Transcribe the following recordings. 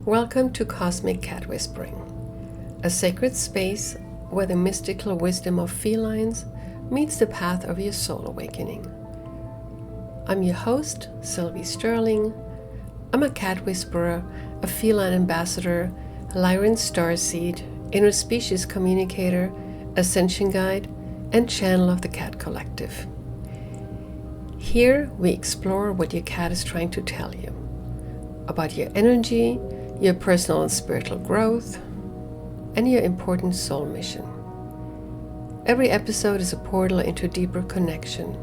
Welcome to Cosmic Cat Whispering, a sacred space where the mystical wisdom of felines meets the path of your soul awakening. I'm your host, Sylvie Sterling. I'm a cat whisperer, a feline ambassador, a Lyran starseed, interspecies communicator, ascension guide, and channel of the Cat Collective. Here we explore what your cat is trying to tell you about your energy, your personal and spiritual growth, and your important soul mission. Every episode is a portal into deeper connection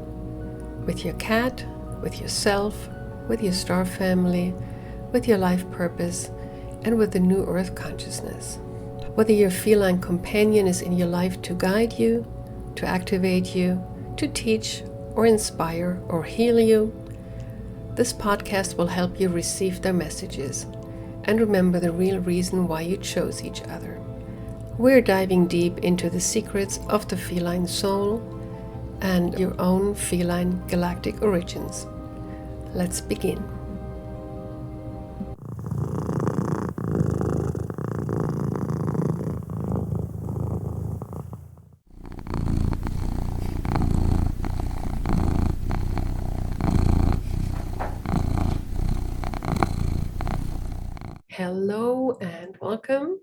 with your cat, with yourself, with your star family, with your life purpose, and with the new earth consciousness. Whether your feline companion is in your life to guide you, to activate you, to teach or inspire or heal you, this podcast will help you receive their messages and remember the real reason why you chose each other. We're diving deep into the secrets of the feline soul and your own feline galactic origins. Let's begin. Hello and welcome.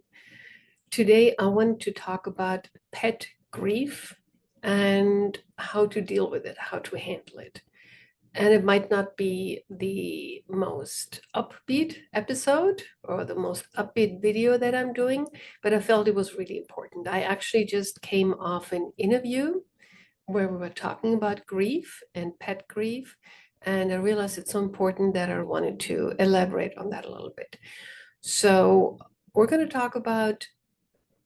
Today I want to talk about pet grief and how to deal with it, how to handle it. And it might not be the most upbeat episode or the most upbeat video that I'm doing, but I felt it was really important. I actually just came off an interview where we were talking about grief and pet grief, and I realized it's so important that I wanted to elaborate on that a little bit. So we're going to talk about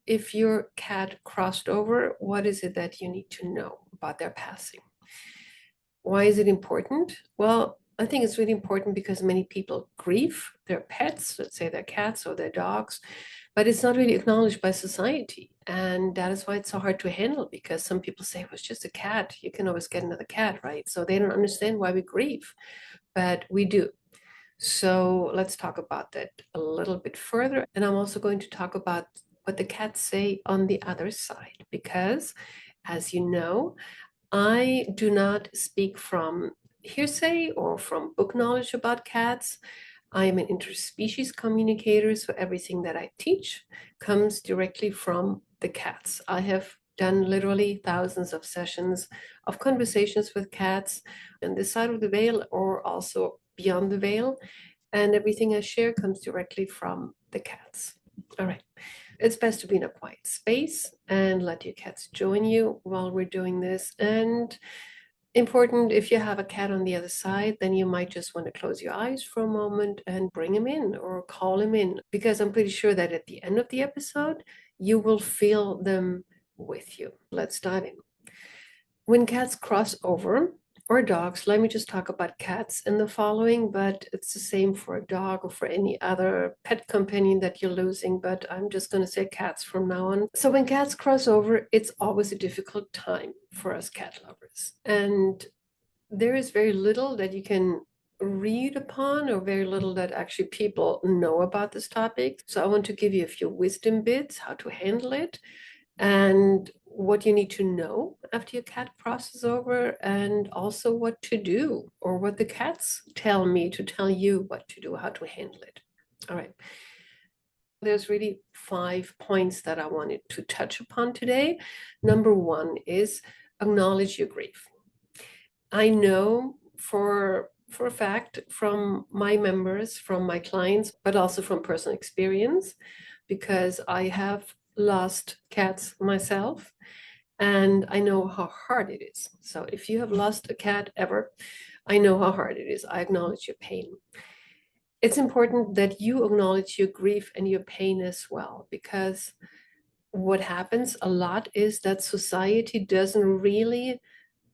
if your cat crossed over, what is it that you need to know about their passing? Why is it important? Well, I think it's really important because many people grieve their pets, let's say their cats or their dogs, but it's not really acknowledged by society. And that is why it's so hard to handle, because some people say, well, it's just a cat. You can always get another cat, right? So they don't understand why we grieve, but we do. So let's talk about that a little bit further. And I'm also going to talk about what the cats say on the other side, because as you know, I do not speak from hearsay or from book knowledge about cats. I am an interspecies communicator, so everything that I teach comes directly from the cats. I have done literally thousands of sessions of conversations with cats on this side of the veil or also beyond the veil, and everything I share comes directly from the cats. All right. It's best to be in a quiet space and let your cats join you while we're doing this. And important, if you have a cat on the other side, then you might just want to close your eyes for a moment and bring him in or call him in, because I'm pretty sure that at the end of the episode, you will feel them with you. Let's dive in. When cats cross over, or dogs, let me just talk about cats in the following, but it's the same for a dog or for any other pet companion that you're losing, but I'm just going to say cats from now on. So when cats cross over, it's always a difficult time for us cat lovers. And there is very little that you can read upon, or very little that actually people know about this topic. So I want to give you a few wisdom bits, how to handle it, and what you need to know after your cat crosses over, and also what to do, or what the cats tell me to tell you what to do, how to handle it. All right. There's really 5 points that I wanted to touch upon today. Number 1 is acknowledge your grief. I know for a fact from my members, from my clients, but also from personal experience, because I have lost cats myself, and I know how hard it is. So if you have lost a cat ever, I know how hard it is. I acknowledge your pain. It's important that you acknowledge your grief and your pain as well, because what happens a lot is that society doesn't really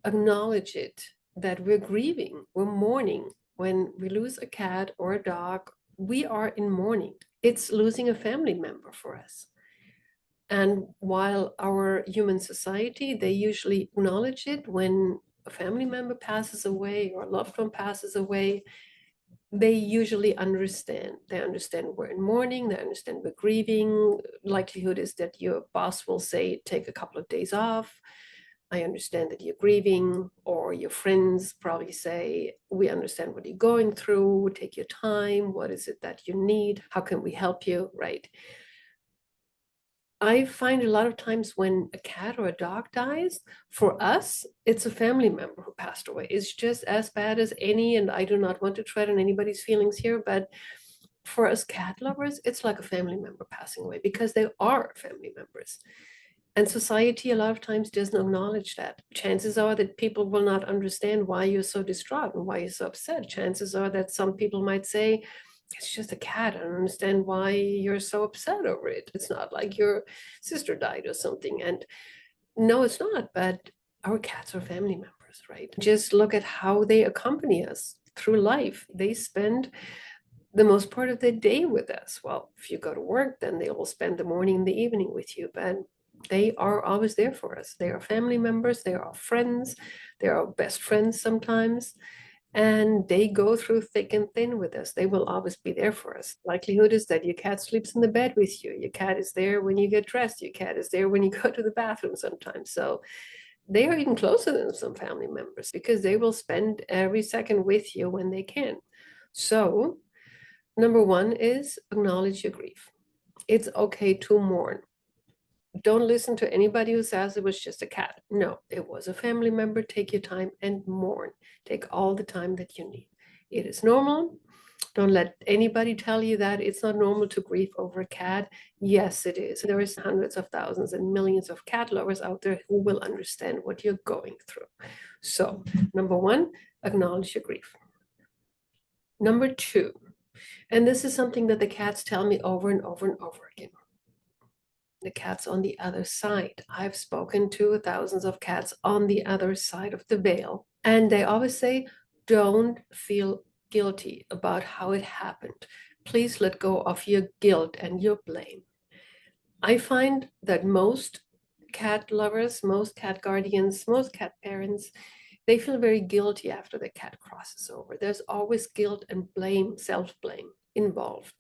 acknowledge it, that we're grieving, we're mourning. When we lose a cat or a dog, we are in mourning. It's losing a family member for us. And while our human society, they usually acknowledge it when a family member passes away or a loved one passes away, they usually understand. They understand we're in mourning, they understand we're grieving. Likelihood is that your boss will say, take a couple of days off. I understand that you're grieving, or your friends probably say, we understand what you're going through, take your time, what is it that you need, how can we help you, right? I find a lot of times when a cat or a dog dies, for us, it's a family member who passed away. It's just as bad as any, and I do not want to tread on anybody's feelings here, but for us cat lovers, it's like a family member passing away because they are family members. And society a lot of times doesn't acknowledge that. Chances are that people will not understand why you're so distraught and why you're so upset. Chances are that some people might say, it's just a cat. I don't understand why you're so upset over it. It's not like your sister died or something. And no, it's not. But our cats are family members, right? Just look at how they accompany us through life. They spend the most part of the day with us. Well, if you go to work, then they will spend the morning and the evening with you. But they are always there for us. They are family members. They are our friends. They are our best friends sometimes. And they go through thick and thin with us. They will always be there for us. Likelihood is that your cat sleeps in the bed with you. Your cat is there when you get dressed. Your cat is there when you go to the bathroom sometimes. So they are even closer than some family members because they will spend every second with you when they can. So number one is acknowledge your grief. It's okay to mourn. Don't listen to anybody who says it was just a cat. No, it was a family member. Take your time and mourn. Take all the time that you need. It is normal. Don't let anybody tell you that it's not normal to grieve over a cat. Yes, it is. There is hundreds of thousands and millions of cat lovers out there who will understand what you're going through. So, number one, acknowledge your grief. Number two, and this is something that the cats tell me over and over and over again. The cats on the other side. I've spoken to thousands of cats on the other side of the veil, and they always say, don't feel guilty about how it happened. Please let go of your guilt and your blame. I find that most cat lovers, most cat guardians, most cat parents, they feel very guilty after the cat crosses over. There's always guilt and blame, self-blame involved.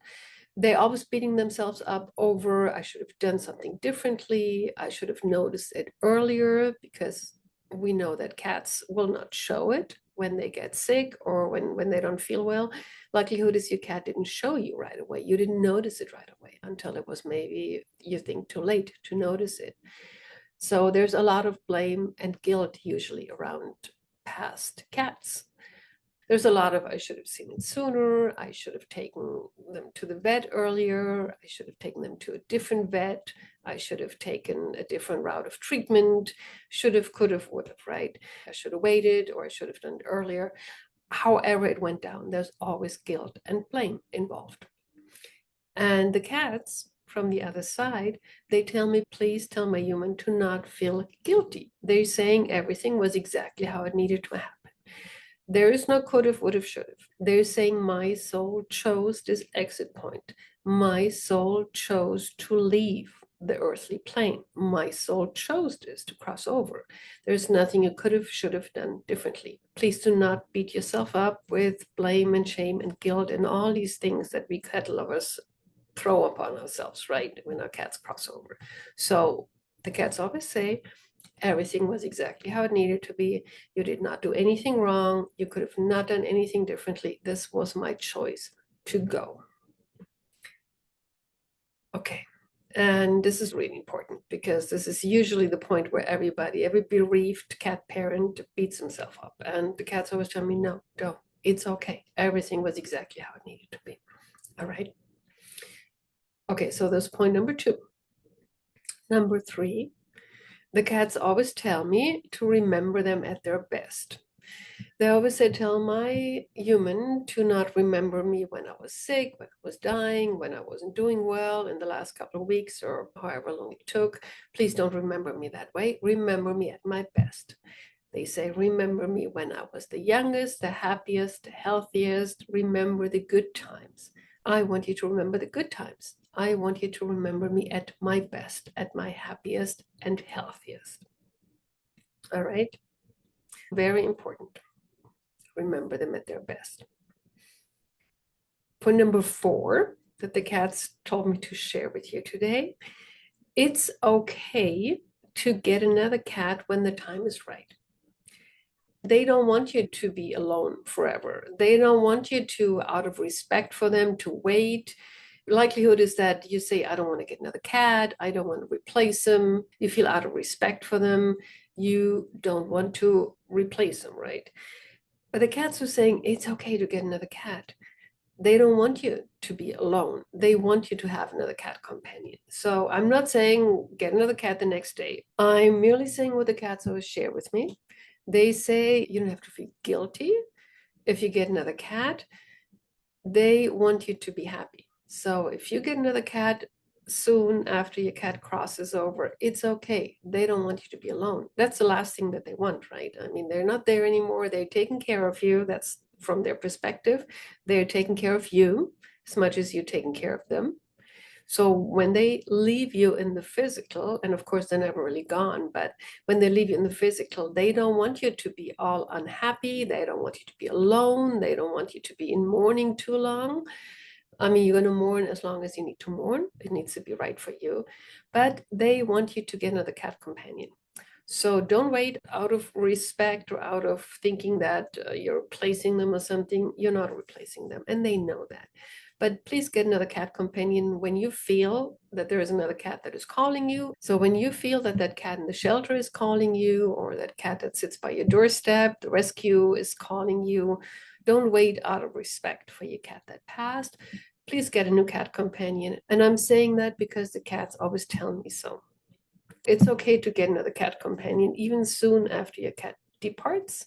They're always beating themselves up over, I should have done something differently. I should have noticed it earlier, because we know that cats will not show it when they get sick or when they don't feel well. Likelihood is your cat didn't show you right away. You didn't notice it right away until it was maybe, you think, too late to notice it. So there's a lot of blame and guilt usually around past cats. There's a lot of, I should have seen it sooner. I should have taken them to the vet earlier. I should have taken them to a different vet. I should have taken a different route of treatment. Should have, could have, would have, right? I should have waited, or I should have done it earlier. However it went down, there's always guilt and blame involved. And the cats from the other side, they tell me, please tell my human to not feel guilty. They're saying everything was exactly how it needed to happen. There is no could have, would have, should have. They're saying my soul chose this exit point. My soul chose to leave the earthly plane. My soul chose this, to cross over. There's nothing you could have, should have done differently. Please do not beat yourself up with blame and shame and guilt and all these things that we cat lovers throw upon ourselves, right, when our cats cross over. So the cats always say, everything was exactly how it needed to be. You did not do anything wrong. You could have not done anything differently. This was my choice to go. Okay. And this is really important, because this is usually the point where every bereaved cat parent beats himself up. And the cats always tell me, no, don't. It's okay. Everything was exactly how it needed to be. All right. Okay, so that's point number two. Number three, the cats always tell me to remember them at their best. They always say, tell my human to not remember me when I was sick, when I was dying, when I wasn't doing well in the last couple of weeks, or however long it took. Please don't remember me that way. Remember me at my best. They say, remember me when I was the youngest, the happiest, the healthiest. Remember the good times. I want you to remember the good times. I want you to remember me at my best, at my happiest and healthiest. All right? Very important. Remember them at their best. Point number 4 that the cats told me to share with you today: it's okay to get another cat when the time is right. They don't want you to be alone forever. They don't want you to, out of respect for them, to wait. Likelihood is that you say, I don't want to get another cat. I don't want to replace them. You feel out of respect for them. You don't want to replace them, right? But the cats are saying it's okay to get another cat. They don't want you to be alone. They want you to have another cat companion. So I'm not saying get another cat the next day. I'm merely saying what the cats always share with me. They say you don't have to feel guilty if you get another cat. They want you to be happy. So if you get another cat soon after your cat crosses over, it's okay. They don't want you to be alone. That's the last thing that they want, right? I mean, they're not there anymore. They're taking care of you. That's from their perspective. They're taking care of you as much as you're taking care of them. So when they leave you in the physical, and of course they're never really gone, but when they leave you in the physical, they don't want you to be all unhappy. They don't want you to be alone. They don't want you to be in mourning too long. I mean, you're going to mourn as long as you need to mourn. It needs to be right for you. But they want you to get another cat companion. So don't wait out of respect or out of thinking that you're replacing them or something. You're not replacing them, and they know that. But please get another cat companion when you feel that there is another cat that is calling you. So when you feel that that cat in the shelter is calling you, or that cat that sits by your doorstep, the rescue is calling you, don't wait out of respect for your cat that passed. Please get a new cat companion. And I'm saying that because the cats always tell me so. It's okay to get another cat companion, even soon after your cat departs.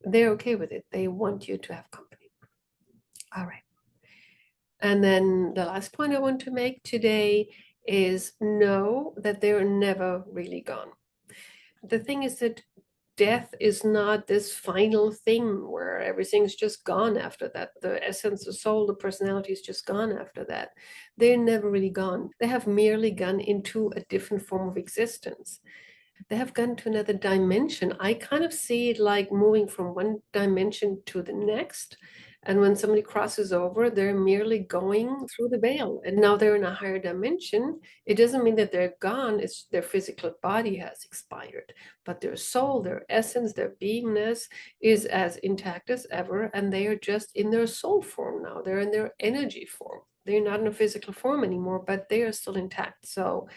They're okay with it. They want you to have company. All right. And then the last point I want to make today is know that they're never really gone. The thing is that death is not this final thing where everything's just gone after that. The essence, the soul, the personality is just gone after that. They're never really gone. They have merely gone into a different form of existence. They have gone to another dimension. I kind of see it like moving from one dimension to the next. And when somebody crosses over, they're merely going through the veil. And now they're in a higher dimension. It doesn't mean that they're gone. It's their physical body has expired, but their soul, their essence, their beingness is as intact as ever. And they are just in their soul form now. They're in their energy form. They're not in a physical form anymore, but they are still intact. So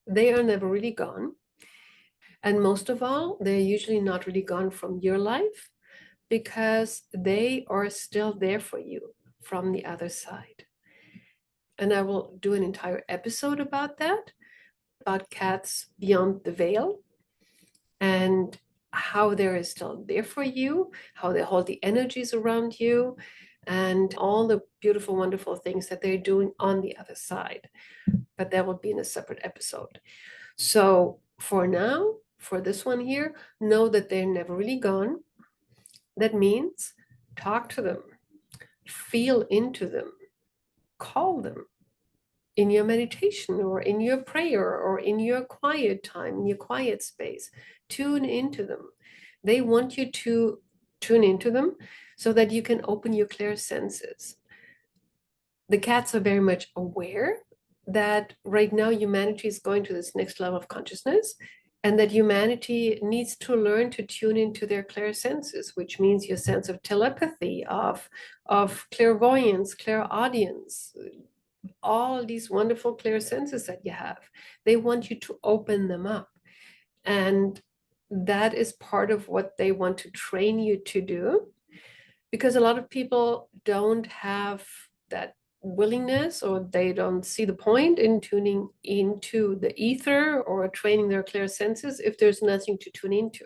they are never really gone. And most of all, they're usually not really gone from your life because they are still there for you from the other side. And I will do an entire episode about that, about cats beyond the veil and how they're still there for you, how they hold the energies around you, and all the beautiful, wonderful things that they're doing on the other side. But that will be in a separate episode. So for now, for this one here, know that they're never really gone. That means talk to them, feel into them, call them in your meditation or in your prayer or in your quiet time, in your quiet space. Tune into them. They want you to tune into them so that you can open your clear senses. The cats are very much aware that right now humanity is going to this next level of consciousness, and that humanity needs to learn to tune into their clear senses, which means your sense of telepathy, of clairvoyance, clairaudience, all these wonderful clear senses that you have. They want you to open them up. And that is part of what they want to train you to do, because a lot of people don't have that willingness, or they don't see the point in tuning into the ether or training their clear senses if there's nothing to tune into.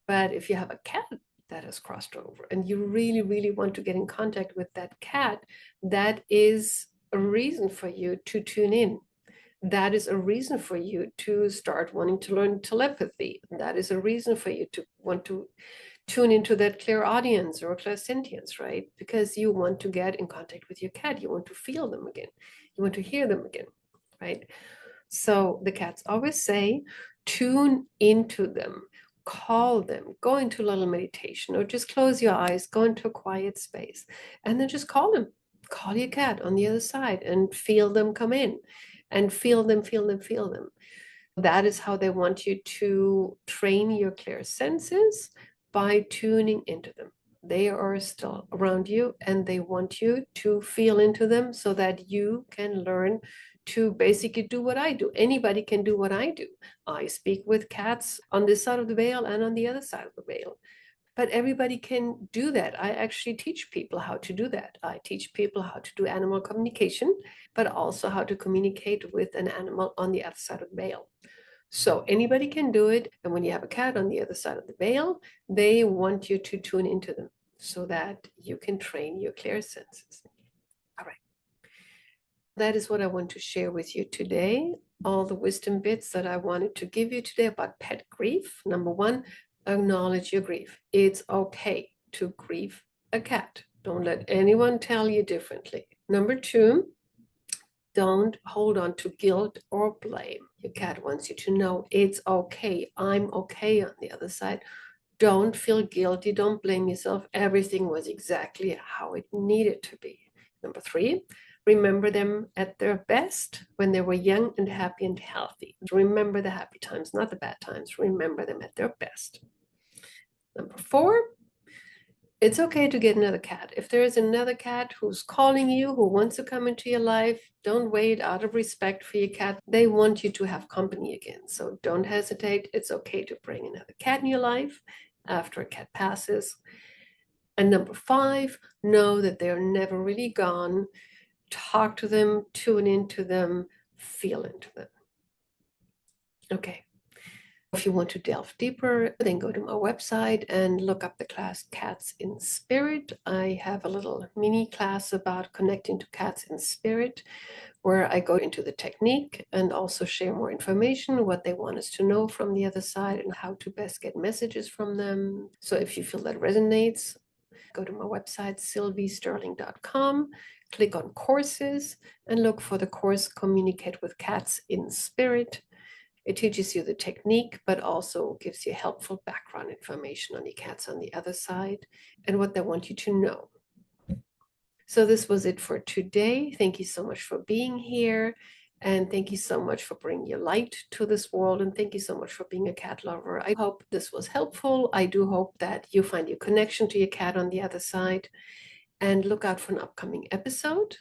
But if you have a cat that has crossed over and you really, really want to get in contact with that cat, that is a reason for you to tune in. That is a reason for you to start wanting to learn telepathy. That is a reason for you to want to tune into that clairaudience or clairsentience, right? Because you want to get in contact with your cat. You want to feel them again. You want to hear them again, right? So the cats always say, tune into them, call them, go into a little meditation, or just close your eyes, go into a quiet space, and then just call them. Call your cat on the other side and feel them come in and feel them, feel them, feel them. That is how they want you to train your clear senses, by tuning into them. They are still around you and they want you to feel into them so that you can learn to basically do what I do. Anybody can do what I do. I speak with cats on this side of the veil and on the other side of the veil. But everybody can do that. I actually teach people how to do that. I teach people how to do animal communication, but also how to communicate with an animal on the other side of the veil. So anybody can do it. And when you have a cat on the other side of the veil, they want you to tune into them so that you can train your clear senses. All right. That is what I want to share with you today. All the wisdom bits that I wanted to give you today about pet grief. Number one, acknowledge your grief. It's okay to grieve a cat. Don't let anyone tell you differently. Number two, don't hold on to guilt or blame. Your cat wants you to know it's okay. I'm okay on the other side. Don't feel guilty. Don't blame yourself. Everything was exactly how it needed to be. Number three, remember them at their best when they were young and happy and healthy. Remember the happy times, not the bad times. Remember them at their best. Number four, it's okay to get another cat. If there is another cat who's calling you, who wants to come into your life, don't wait. Out of respect for your cat, they want you to have company again. So don't hesitate. It's okay to bring another cat in your life after a cat passes. And number five, know that they're never really gone. Talk to them, tune into them, feel into them. Okay. If you want to delve deeper, then go to my website and look up the class Cats in Spirit. I have a little mini class about connecting to cats in spirit, where I go into the technique and also share more information, what they want us to know from the other side and how to best get messages from them. So if you feel that resonates, go to my website, sylviesterling.com, click on courses and look for the course Communicate with Cats in Spirit. It teaches you the technique, but also gives you helpful background information on the cats on the other side and what they want you to know. So this was it for today. Thank you so much for being here. And thank you so much for bringing your light to this world. And thank you so much for being a cat lover. I hope this was helpful. I do hope that you find your connection to your cat on the other side. And look out for an upcoming episode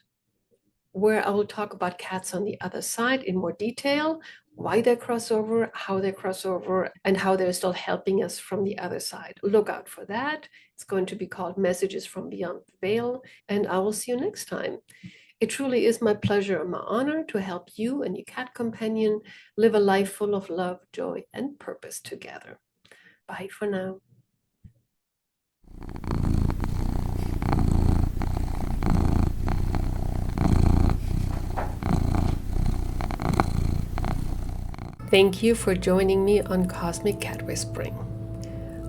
where I will talk about cats on the other side in more detail, why they cross over, how they cross over, and how they're still helping us from the other side. Look out for that. It's going to be called Messages from Beyond the Veil, and I will see you next time. It truly is my pleasure and my honor to help you and your cat companion live a life full of love, joy, and purpose together. Bye for now. Thank you for joining me on Cosmic Cat Whispering.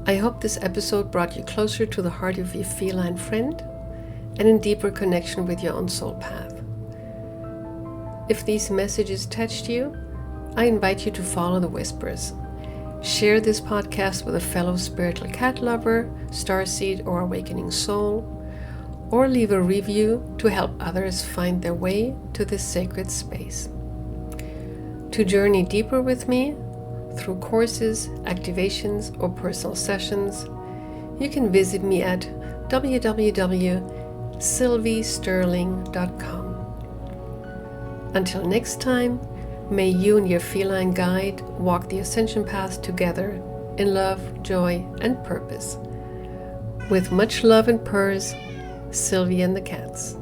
I hope this episode brought you closer to the heart of your feline friend and in deeper connection with your own soul path. If these messages touched you, I invite you to follow the whispers. Share this podcast with a fellow spiritual cat lover, starseed, or awakening soul, or leave a review to help others find their way to this sacred space. To journey deeper with me through courses, activations, or personal sessions, you can visit me at www.sylviesterling.com. Until next time, may you and your feline guide walk the ascension path together in love, joy, and purpose. With much love and purrs, Sylvie and the cats.